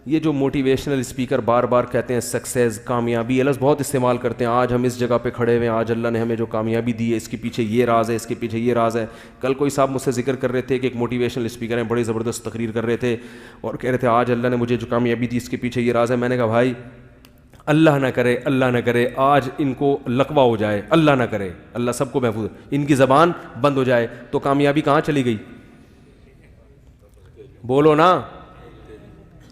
یہ جو motivational speaker بار بار کہتے ہیں سکسیز, کامیابی, لفظ بہت استعمال کرتے ہیں, آج ہم اس جگہ پہ کھڑے ہوئے ہیں, آج اللہ نے ہمیں جو کامیابی دی ہے اس کے پیچھے یہ راز ہے, اس کے پیچھے یہ راز ہے. کل کوئی صاحب مجھ سے ذکر کر رہے تھے کہ ایک موٹیویشنل اسپیکر ہیں, بڑی زبردست تقریر کر رہے تھے اور کہہ رہے تھے آج اللہ نے مجھے جو کامیابی دی اس کے پیچھے یہ راز ہے. میں نے کہا بھائی اللہ نہ کرے, اللہ نہ کرے آج ان کو لقوہ ہو جائے, اللہ نہ کرے, اللہ سب کو محفوظ, ان کی زبان بند ہو جائے تو کامیابی کہاں چلی گئی؟ بولو نا.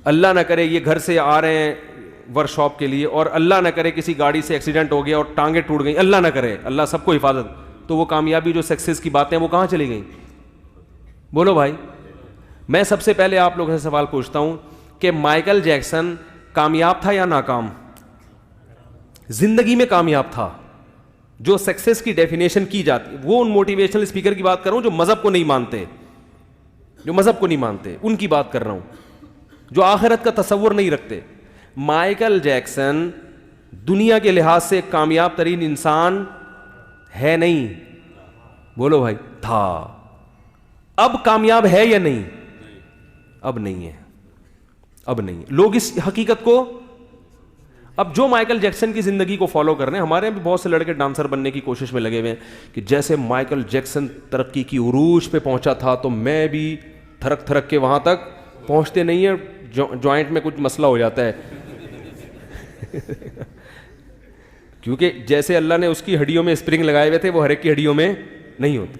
اللہ نہ کرے یہ گھر سے آ رہے ہیں ورک شاپ کے لیے اور اللہ نہ کرے کسی گاڑی سے ایکسیڈنٹ ہو گیا اور ٹانگیں ٹوٹ گئیں, اللہ نہ کرے, اللہ سب کو حفاظت, تو وہ کامیابی جو سکسیس کی باتیں وہ کہاں چلی گئیں؟ بولو بھائی. میں سب سے پہلے آپ لوگوں سے سوال پوچھتا ہوں کہ مائیکل جیکسن کامیاب تھا یا ناکام؟ زندگی میں کامیاب تھا. جو سکسیس کی ڈیفینیشن کی جاتی, وہ ان موٹیویشنل اسپیکر کی بات کر رہا ہوں جو مذہب کو نہیں مانتے, جو مذہب کو نہیں مانتے ان کی بات کر رہا ہوں, جو آخرت کا تصور نہیں رکھتے. مائیکل جیکسن دنیا کے لحاظ سے کامیاب ترین انسان ہے نہیں؟ بولو بھائی. تھا. اب کامیاب ہے یا نہیں؟ اب نہیں ہے, اب نہیں ہے. لوگ اس حقیقت کو, اب جو مائیکل جیکسن کی زندگی کو فالو کر رہے ہیں, ہمارے بھی بہت سے لڑکے ڈانسر بننے کی کوشش میں لگے ہوئے ہیں کہ جیسے مائیکل جیکسن ترقی کی عروج پہ پہنچا تھا تو میں بھی تھرک تھرک کے وہاں تک. پہنچتے نہیں ہیں, جوائنٹ میں کچھ مسئلہ ہو جاتا ہے کیونکہ جیسے اللہ نے اس کی ہڈیوں میں اسپرنگ لگائے ہوئے تھے وہ ہر ایک کی ہڈیوں میں نہیں ہوتے,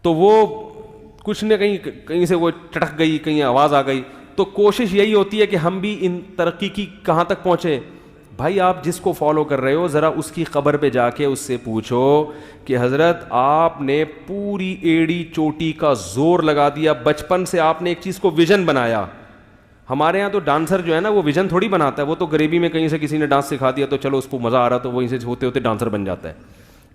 تو وہ کچھ نہ کہیں سے وہ چٹک گئی, کہیں آواز آ گئی. تو کوشش یہی ہوتی ہے کہ ہم بھی ان ترقی کی کہاں تک پہنچے. بھائی آپ جس کو فالو کر رہے ہو ذرا اس کی قبر پہ جا کے اس سے پوچھو کہ حضرت آپ نے پوری ایڑی چوٹی کا زور لگا دیا, بچپن سے آپ نے ایک چیز کو ویژن بنایا. ہمارے یہاں تو ڈانسر جو ہے نا وہ ویژن تھوڑی بناتا ہے, وہ تو غریبی میں کہیں سے کسی نے ڈانس سکھا دیا تو چلو اس کو مزہ آ رہا تو وہیں سے ہوتے ہوتے ڈانسر بن جاتا ہے.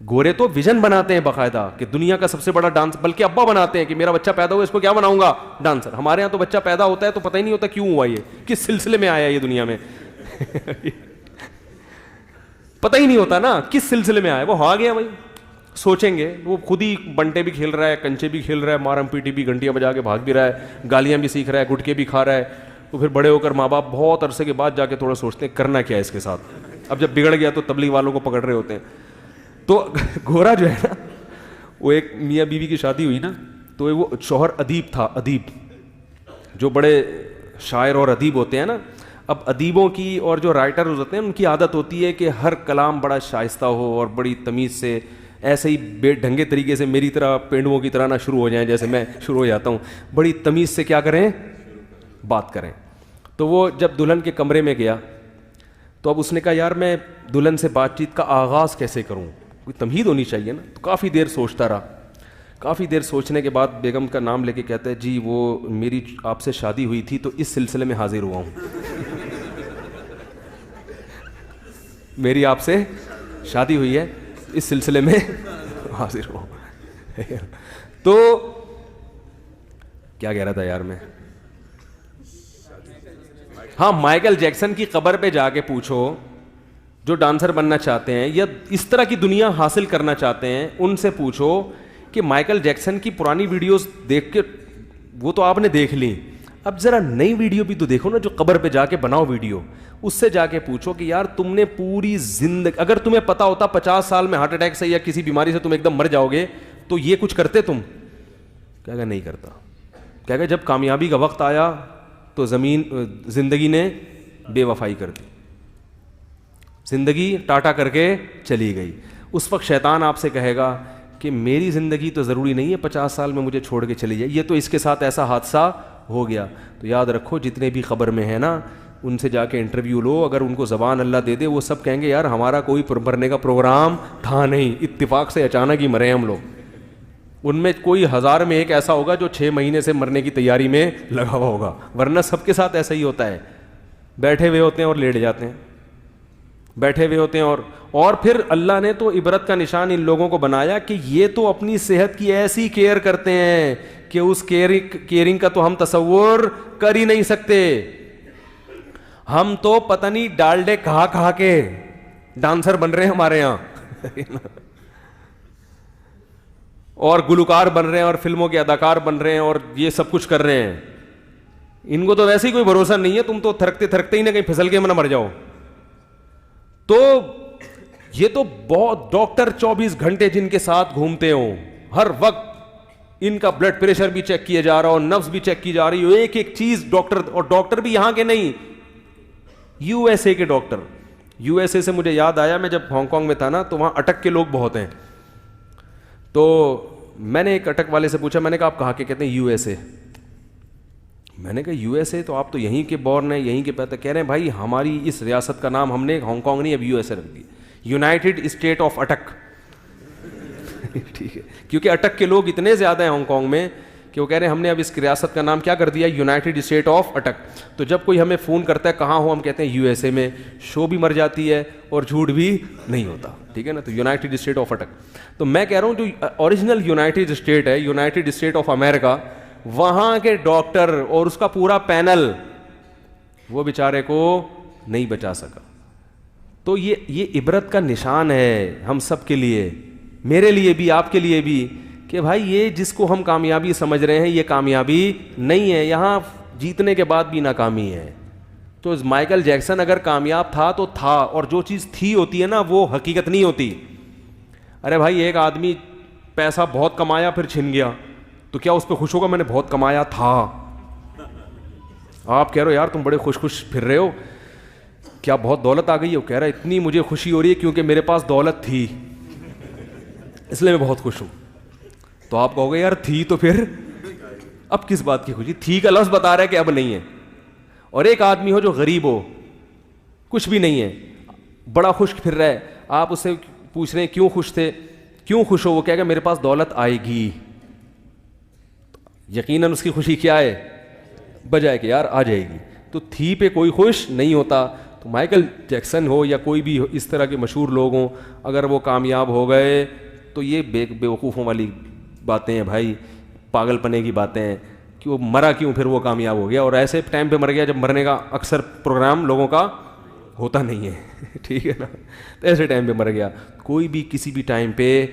گورے تو ویژن بناتے ہیں باقاعدہ کہ دنیا کا سب سے بڑا ڈانس, بلکہ ابا بناتے ہیں کہ میرا بچہ پیدا ہوا اس کو کیا بناؤں گا, ڈانسر. ہمارے یہاں تو بچہ پیدا ہوتا ہے تو پتہ ہی نہیں ہوتا کیوں ہوا, یہ کس سلسلے میں آیا یہ دنیا میں پتہ ہی نہیں ہوتا نا کس سلسلے میں آیا, وہ آ گیا بھائی. سوچیں گے وہ خود ہی بنٹے بھی کھیل رہا ہے, کنچے بھی کھیل رہا ہے, مارم پیٹی بھی, گھنٹیاں بجا کے بھاگ بھی رہا ہے, گالیاں بھی سیکھ رہا ہے, گٹکے بھی کھا رہا ہے. تو پھر بڑے ہو کر ماں باپ بہت عرصے کے بعد جا کے تھوڑا سوچتے ہیں کرنا کیا ہے اس کے ساتھ. اب جب بگڑ گیا تو تبلیغ والوں کو پکڑ رہے ہوتے ہیں. تو گورا جو ہے نا, وہ ایک میاں بیوی کی شادی ہوئی نا, تو وہ شوہر ادیب تھا, ادیب جو بڑے شاعر اور ادیب ہوتے ہیں نا. اب ادیبوں کی اور جو رائٹر ہوتے ہیں ان کی عادت ہوتی ہے کہ ہر کلام بڑا شائستہ ہو اور بڑی تمیز سے, ایسے ہی بے ڈھنگے طریقے سے میری طرح پینڈوؤں کی طرح نہ شروع ہو جائیں جیسے میں شروع ہو جاتا ہوں, بڑی تمیز سے کیا کریں, بات کریں. تو وہ جب دلہن کے کمرے میں گیا تو اب اس نے کہا یار میں دلہن سے بات چیت کا آغاز کیسے کروں, کوئی تمہید ہونی چاہیے نا. تو کافی دیر سوچتا رہا, کافی دیر سوچنے کے بعد بیگم کا نام لے کے کہتا ہے جی وہ میری آپ سے شادی ہوئی تھی تو اس سلسلے میں حاضر ہوا ہوں میری آپ سے شادی ہوئی ہے اس سلسلے میں حاضر ہوا ہوں. تو کیا کہہ رہا تھا یار میں, ہاں مائیکل جیکسن کی قبر پہ جا کے پوچھو جو ڈانسر بننا چاہتے ہیں یا اس طرح کی دنیا حاصل کرنا چاہتے ہیں, ان سے پوچھو کہ مائیکل جیکسن کی پرانی ویڈیوز دیکھ کے, وہ تو آپ نے دیکھ لی, اب ذرا نئی ویڈیو بھی تو دیکھو نا جو قبر پہ جا کے بناؤ ویڈیو, اس سے جا کے پوچھو کہ یار تم نے پوری زندگی, اگر تمہیں پتا ہوتا 50 سال میں ہارٹ اٹیک سے یا کسی بیماری سے تم ایک دم مر جاؤ گے تو یہ کچھ کرتے تم؟ کہہ گا نہیں کرتا. کہہ گا جب کامیابی کا وقت آیا تو زندگی نے بے وفائی کر دی, زندگی ٹاٹا کر کے چلی گئی. اس وقت شیطان آپ سے کہے گا کہ میری زندگی تو ضروری نہیں ہے 50 سال میں مجھے چھوڑ کے چلی جائے, یہ تو اس کے ساتھ ایسا حادثہ ہو گیا. تو یاد رکھو جتنے بھی قبر میں ہیں نا ان سے جا کے انٹرویو لو, اگر ان کو زبان اللہ دے دے وہ سب کہیں گے یار ہمارا کوئی مرنے کا پروگرام تھا نہیں, اتفاق سے اچانک ہی مرے ہم لوگ. ان میں کوئی 1000 میں ایک ایسا ہوگا جو 6 مہینے سے مرنے کی تیاری میں لگا ہوا ہوگا, ورنہ سب کے ساتھ ایسا ہی ہوتا ہے, بیٹھے ہوئے ہوتے ہیں اور لیٹ جاتے ہیں, بیٹھے ہوئے ہوتے ہیں. اور پھر اللہ نے تو عبرت کا نشان ان لوگوں کو بنایا کہ یہ تو اپنی صحت کی ایسی کیئر کرتے ہیں کہ اس کیئرنگ کا تو ہم تصور کر ہی نہیں سکتے. ہم تو پتہ نہیں ڈالڈے کہا کہا کے ڈانسر بن رہے ہیں ہمارے یہاں اور گلوکار بن رہے ہیں اور فلموں کے اداکار بن رہے ہیں اور یہ سب کچھ کر رہے ہیں. ان کو تو ویسے ہی کوئی بھروسہ نہیں ہے, تم تو تھرکتے تھرکتے ہی نہ کہیں پھسل کے نہ مر جاؤ. تو یہ تو بہت ڈاکٹر 24 گھنٹے جن کے ساتھ گھومتے ہوں, ہر وقت ان کا بلڈ پریشر بھی چیک کیا جا رہا ہو, نبض بھی چیک کی جا رہی ہو, ایک ایک چیز ڈاکٹر, اور ڈاکٹر بھی یہاں کے نہیں, یو ایس اے کے ڈاکٹر. یو ایس اے سے مجھے یاد آیا, میں جب ہانگ کانگ میں تھا نا تو وہاں اٹک کے لوگ بہت ہیں. تو میں نے ایک اٹک والے سے پوچھا, میں نے کہا آپ کہاں کے؟ کہتے ہیں یو ایس اے. میں نے کہا یو ایس اے تو آپ تو یہیں کے بورن ہیں, یہیں کے پیدا. کہہ رہے ہیں بھائی ہماری اس ریاست کا نام ہم نے ہانگ کانگ نہیں, اب یو ایس اے رکھ دیا, یونائٹڈ اسٹیٹ آف اٹک. ٹھیک ہے, کیونکہ اٹک کے لوگ اتنے زیادہ ہیں ہانگ کانگ میں کہ وہ کہہ رہے ہیں ہم نے اب اس ریاست کا نام کیا کر دیا, یونائٹڈ اسٹیٹ آف اٹک. تو جب کوئی ہمیں فون کرتا ہے کہاں ہو, ہم کہتے ہیں یو ایس اے میں, شو بھی مر جاتی ہے اور جھوٹ بھی نہیں ہوتا. ٹھیک ہے نا, تو یونائٹڈ اسٹیٹ آف اٹک. تو میں کہہ رہا ہوں جو اوریجنل یونائٹڈ اسٹیٹ ہے, یونائٹڈ اسٹیٹ آف امریکہ, وہاں کے ڈاکٹر اور اس کا پورا پینل وہ بیچارے کو نہیں بچا سکا. تو یہ عبرت کا نشان ہے ہم سب کے لیے, میرے لیے بھی, آپ کے لیے بھی, کہ بھائی یہ جس کو ہم کامیابی سمجھ رہے ہیں یہ کامیابی نہیں ہے, یہاں جیتنے کے بعد بھی ناکامی ہے. تو مائیکل جیکسن اگر کامیاب تھا تو تھا, اور جو چیز تھی ہوتی ہے نا وہ حقیقت نہیں ہوتی. ارے بھائی ایک آدمی پیسہ بہت کمایا پھر چھن گیا, تو کیا اس پہ خوش ہوگا؟ میں نے بہت کمایا تھا. آپ کہہ رہے ہو یار تم بڑے خوش خوش پھر رہے ہو, کیا بہت دولت آ گئی ہے؟ وہ کہہ رہا ہے اتنی مجھے خوشی ہو رہی ہے کیونکہ میرے پاس دولت تھی اس لیے میں بہت خوش ہوں. تو آپ کہو گے یار تھی تو پھر اب کس بات کی خوشی؟ تھی کا لفظ بتا رہا ہے کہ اب نہیں ہے. اور ایک آدمی ہو جو غریب ہو, کچھ بھی نہیں ہے, بڑا خوش پھر رہا ہے, آپ اس سے پوچھ رہے ہیں کیوں خوش تھے, کیوں خوش ہو؟ وہ کہے گا میرے پاس دولت آئے گی. یقیناً اس کی خوشی کیا ہے؟ بجائے کہ یار آ جائے گی. تو تھی پہ کوئی خوش نہیں ہوتا. تو مائیکل جیکسن ہو یا کوئی بھی اس طرح کے مشہور لوگ ہوں, اگر وہ کامیاب ہو گئے تو یہ بیوقوفوں والی باتیں ہیں بھائی, پاگل پنے کی باتیں ہیں کہ وہ مرا کیوں پھر وہ کامیاب ہو گیا, اور ایسے ٹائم پہ مر گیا جب مرنے کا اکثر پروگرام لوگوں کا ہوتا نہیں ہے. ٹھیک ہے نا, تو ایسے ٹائم پہ مر گیا. کوئی بھی کسی بھی ٹائم پہ